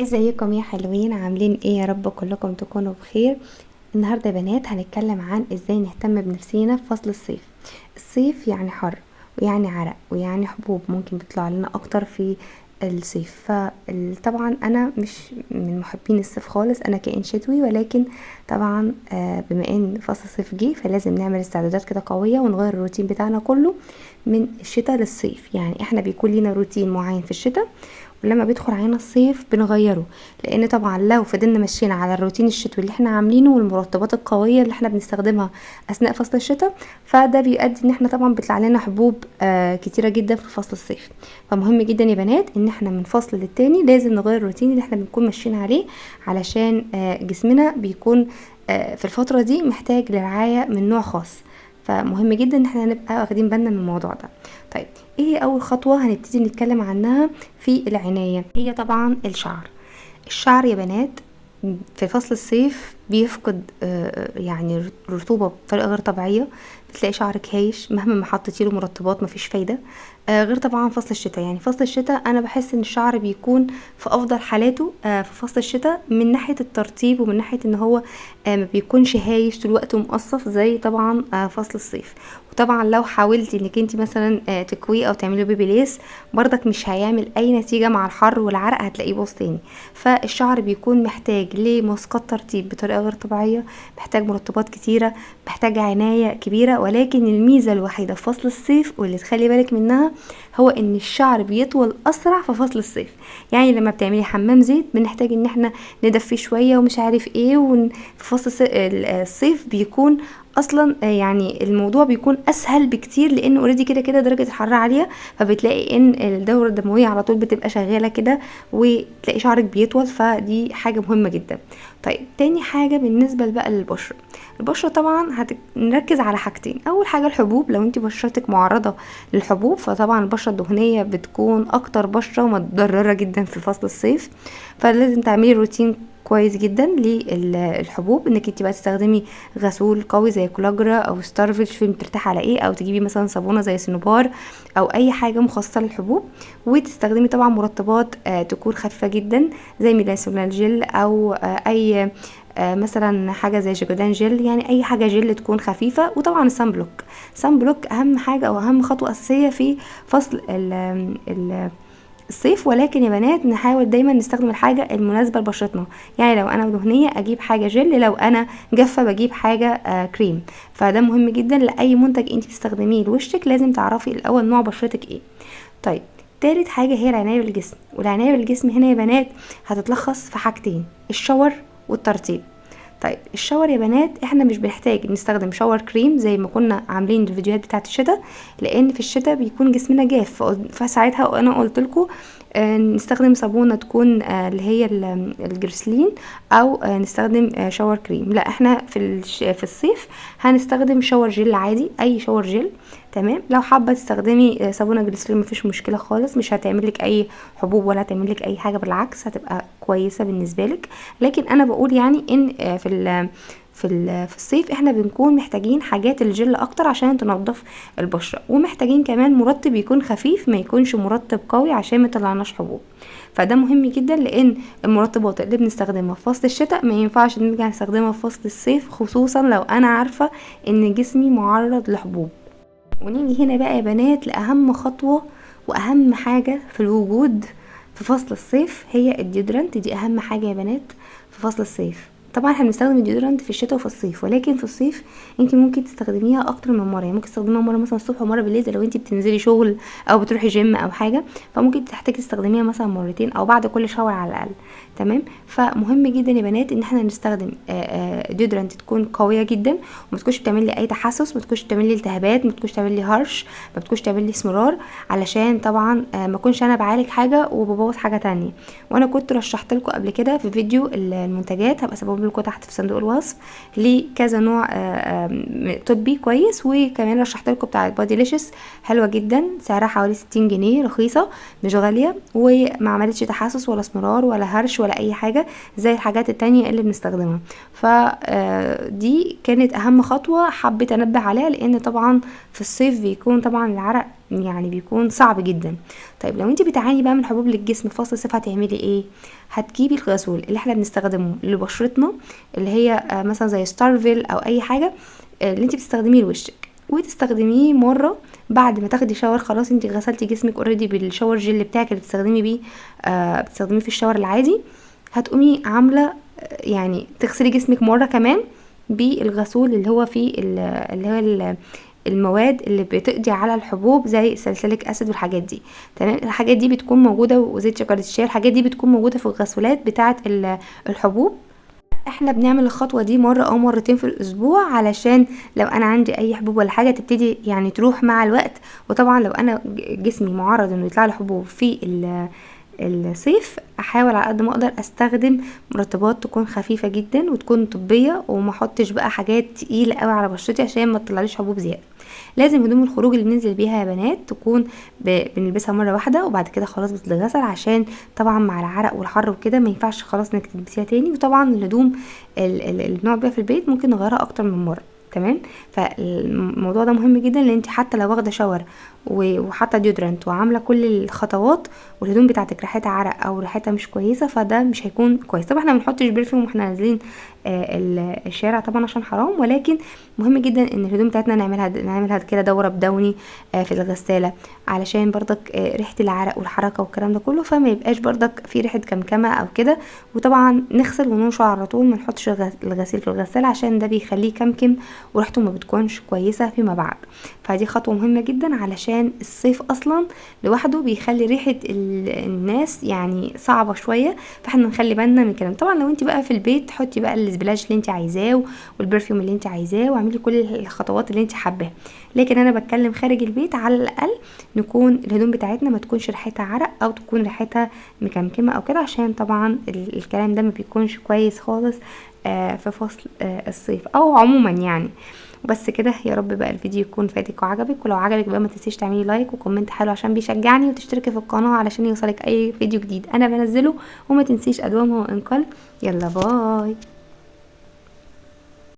ازيكم يا حلوين؟ عاملين ايه؟ يا رب كلكم تكونوا بخير. النهارده يا بنات هنتكلم عن ازاي نهتم بنفسينا في فصل الصيف. الصيف يعني حر ويعني عرق ويعني حبوب ممكن بيطلع لنا اكتر في الصيف. فطبعا انا مش من محبين الصيف خالص، انا كائن شتوي، ولكن طبعا بما ان فصل الصيف جه فلازم نعمل استعدادات كده قويه ونغير الروتين بتاعنا كله من الشتاء للصيف. يعني احنا بيكون لينا روتين معين في الشتاء، ولما بيدخل علينا الصيف بنغيره، لان طبعا لو فضلنا ماشيين على الروتين الشتوي اللي احنا عاملينه والمرطبات القويه اللي احنا بنستخدمها اثناء فصل الشتاء، فده بيؤدي ان احنا طبعا بيطلع لنا حبوب كتيره جدا في فصل الصيف. فمهم جدا يا بنات ان احنا من فصل للتاني لازم نغير الروتين اللي احنا بنكون ماشيين عليه، علشان جسمنا بيكون في الفتره دي محتاج لرعايه من نوع خاص. فمهم جدا ان احنا نبقى واخدين بالنا من الموضوع ده. طيب، ايه اول خطوه هنبتدي نتكلم عنها في العنايه؟ هي طبعا الشعر يا بنات في فصل الصيف بيفقد يعني رطوبة بطريقة غير طبيعية. بتلاقي شعرك هايش مهما ما حطيتيله مرطبات، مفيش فايدة. غير طبعا فصل الشتاء. يعني فصل الشتاء انا بحس ان الشعر بيكون في افضل حالاته في فصل الشتاء، من ناحية الترطيب ومن ناحية ان هو ما بيكونش هايش طول الوقت ومقصف زي طبعا فصل الصيف. وطبعا لو حاولتي انك انت مثلا تكويه او تعملي بيبي ليس، برضك مش هيعمل اي نتيجة مع الحر والعرق، هتلاقيه باظ تاني. فالشعر بيكون محتاج لمسقط ترطيب بطريقة غير طبيعية، محتاج مرطبات كتيرة، محتاج عناية كبيرة. ولكن الميزة الوحيدة في فصل الصيف واللي تخلي بالك منها هو ان الشعر بيطول اسرع في فصل الصيف. يعني لما بتعملي حمام زيت بنحتاج ان احنا ندفيه شوية ومش عارف ايه، في فصل الصيف بيكون اصلا يعني الموضوع بيكون اسهل بكتير، لان اوريدي كده كده درجه الحراره عاليه، فبتلاقي ان الدوره الدمويه على طول بتبقى شغاله كده، وتلاقي شعرك بيطول. فدي حاجه مهمه جدا. طيب، تاني حاجه بالنسبه بقى للبشره. البشره طبعا نركز على حاجتين. اول حاجه الحبوب، لو انت بشرتك معرضه للحبوب فطبعا البشره الدهنيه بتكون اكتر بشره متضرره جدا في فصل الصيف. فلازم تعملي روتين كويس جدا للحبوب، انك انت بقى تستخدمي غسول قوي زي كولاجرا او ستارفل، شوفي بترتاح على ايه، او تجيبي مثلا صابونه زي سنوبار او اي حاجه مخصصه للحبوب. وتستخدمي طبعا مرطبات تكون خفيفه جدا زي ميلاسونال جل، او اي مثلا حاجه زي جيكودان جل، يعني اي حاجه جل تكون خفيفه. وطبعا السان بلوك. السان بلوك اهم حاجه او اهم خطوه اساسيه في فصل الصيف. ولكن يا بنات نحاول دايما نستخدم الحاجة المناسبة لبشرتنا. يعني لو انا دهنية اجيب حاجة جل، لو انا جافة بجيب حاجة كريم. فده مهم جدا لاي منتج انت تستخدميه لوشك، لازم تعرفي الاول نوع بشرتك ايه. طيب، تالت حاجة هي العناية بالجسم. والعناية بالجسم هنا يا بنات هتتلخص في حاجتين: الشاور والترطيب. طيب، الشاور يا بنات احنا مش بنحتاج نستخدم شاور كريم زي ما كنا عاملين الفيديوهات بتاعت الشتاء، لان في الشتاء بيكون جسمنا جاف. فساعتها انا قلت لكم نستخدم صابونه تكون اللي هي الجريسلين، او نستخدم شاور كريم. لا، احنا في الصيف هنستخدم شاور جل عادي، اي شاور جل. تمام. لو حابه تستخدمي صابونه جليسرين مفيش مشكله خالص، مش هتعملك اي حبوب ولا هتعملك اي حاجه، بالعكس هتبقى كويسه بالنسبه لك. لكن انا بقول يعني ان في الصيف احنا بنكون محتاجين حاجات الجل اكتر عشان تنظف البشره، ومحتاجين كمان مرطب يكون خفيف، ما يكونش مرطب قوي عشان ما يطلعناش حبوب. فده مهم جدا، لان المرطبات اللي بنستخدمها في فصل الشتاء ما ينفعش نرجع نستخدمها في فصل الصيف، خصوصا لو انا عارفه ان جسمي معرض لحبوب. ونيجي هنا بقى يا بنات لأهم خطوة وأهم حاجة في الوجود في فصل الصيف، هي الديودرنت. دي أهم حاجة يا بنات في فصل الصيف. طبعا احنا بنستخدم الديودرنت في الشتاء وفي الصيف، ولكن في الصيف انت ممكن تستخدميها اكتر من مره. يعني ممكن تستخدميها مره مثلا الصبح ومره بالليل، ده لو انت بتنزلي شغل او بتروحي جيم او حاجه، فممكن تحتاجي تستخدميها مثلا مرتين او بعد كل شاور على الاقل. تمام. فمهم جدا يا بنات ان احنا نستخدم ديودرنت تكون قويه جدا، وما تكونش بتعمل لي اي تحسس، ما تكونش بتعمل لي التهابات، ما تكونش تعمل لي هرش، ما تكونش تعمل لي اسمرار، علشان طبعا ما اكونش انا بعالج حاجه وببوظ حاجه تانية. وانا كنت رشحت لكم قبل كده في فيديو المنتجات، هبقى سيبهم لكم تحت في صندوق الوصف، لكذا نوع طبي كويس. وكمان رشحت لكم بتاعه باديليشس، حلوه جدا، سعرها حوالي 60 جنيه، رخيصه مش غاليه، وما عملتش تحسس ولا اسمرار ولا هرش ولا اي حاجه زي الحاجات التانية اللي بنستخدمها. فدي كانت اهم خطوه حبيت انبه عليها، لان طبعا في الصيف بيكون طبعا العرق يعني بيكون صعب جدا. طيب لو انت بتعاني بقى من حبوب للجسم في فصل الصيف هتعملي ايه؟ هتجيبي الغسول اللي احنا بنستخدمه لبشرتنا، اللي هي مثلا زي ستارفيل او اي حاجه، اللي انت بتستخدميه لوشك، وتستخدميه مره بعد ما تاخدي شاور. خلاص انت غسلتي جسمك اوريدي بالشاور جل بتاعك اللي بتستخدمي بيه، بتستخدميه في الشاور العادي. هتقومي عامله يعني تغسلي جسمك مره كمان بالغسول اللي هو فيه المواد اللي بتقضي على الحبوب زي سلسليك اسيد والحاجات دي. تمام، الحاجات دي بتكون موجوده، وزيت شجره الشيا، الحاجات دي بتكون موجوده في الغسولات بتاعه الحبوب. احنا بنعمل الخطوه دي مره او مرتين في الاسبوع، علشان لو انا عندي اي حبوب ولا حاجه تبتدي يعني تروح مع الوقت. وطبعا لو انا جسمي معرض انه يطلع له حبوب في الصيف، احاول على قد ما اقدر استخدم مرطبات تكون خفيفه جدا وتكون طبيه، وما احطش بقى حاجات تقيله قوي على بشرتي عشان ما تطلعليش حبوب زياده. لازم هدوم الخروج اللي بننزل بيها يا بنات تكون بنلبسها مره واحده وبعد كده خلاص بتتغسل، عشان طبعا مع العرق والحر وكده ما ينفعش خلاص انك تلبسيها تاني. وطبعا الهدوم اللي بنقعد بيها في البيت ممكن نغيرها اكتر من مره. تمام، فالموضوع ده مهم جدا، لان انت حتى لو واخده شاور وحاطه ديودرنت وعامله كل الخطوات والهدوم بتاعتك ريحتها عرق او ريحتها مش كويسه، فده مش هيكون كويس. طبعا احنا ما بنحطش برفيوم واحنا نازلين الشارع طبعا عشان حرام، ولكن مهم جدا ان الهدوم بتاعتنا نعملها كده دوره بدوني في الغساله، علشان برضك ريحه العرق والحركه والكلام ده كله، فما يبقاش برضك في ريحه كمكمه او كده. وطبعا نغسل وننشر على طول، ما نحطش الغسيل في الغساله عشان ده بيخليه كمكم وريحته ما بتكونش كويسه فيما بعد. فدي خطوه مهمه جدا، علشان الصيف اصلا لوحده بيخلي ريحه الناس يعني صعبه شويه، فاحنا نخلي بالنا من الكلام. طبعا لو انت بقى في البيت حطي بقى السبلاش اللي انت عايزاه والبرفيوم اللي انت عايزاه، واعملي كل الخطوات اللي انت حباها. لكن انا بتكلم خارج البيت، على الاقل نكون الهدوم بتاعتنا ما تكونش ريحتها عرق او تكون ريحتها مكمكمه او كده، عشان طبعا الكلام ده ما بيكونش كويس خالص في فصل الصيف او عموما يعني. وبس كده، يا رب بقى الفيديو يكون فاتك وعجبك. ولو عجبك بقى ما تنسيش تعملي لايك وكومنت حلو عشان بيشجعني، وتشتركي في القناه علشان يوصلك اي فيديو جديد انا بنزله. وما تنسيش ادومه وانقل. يلا باي.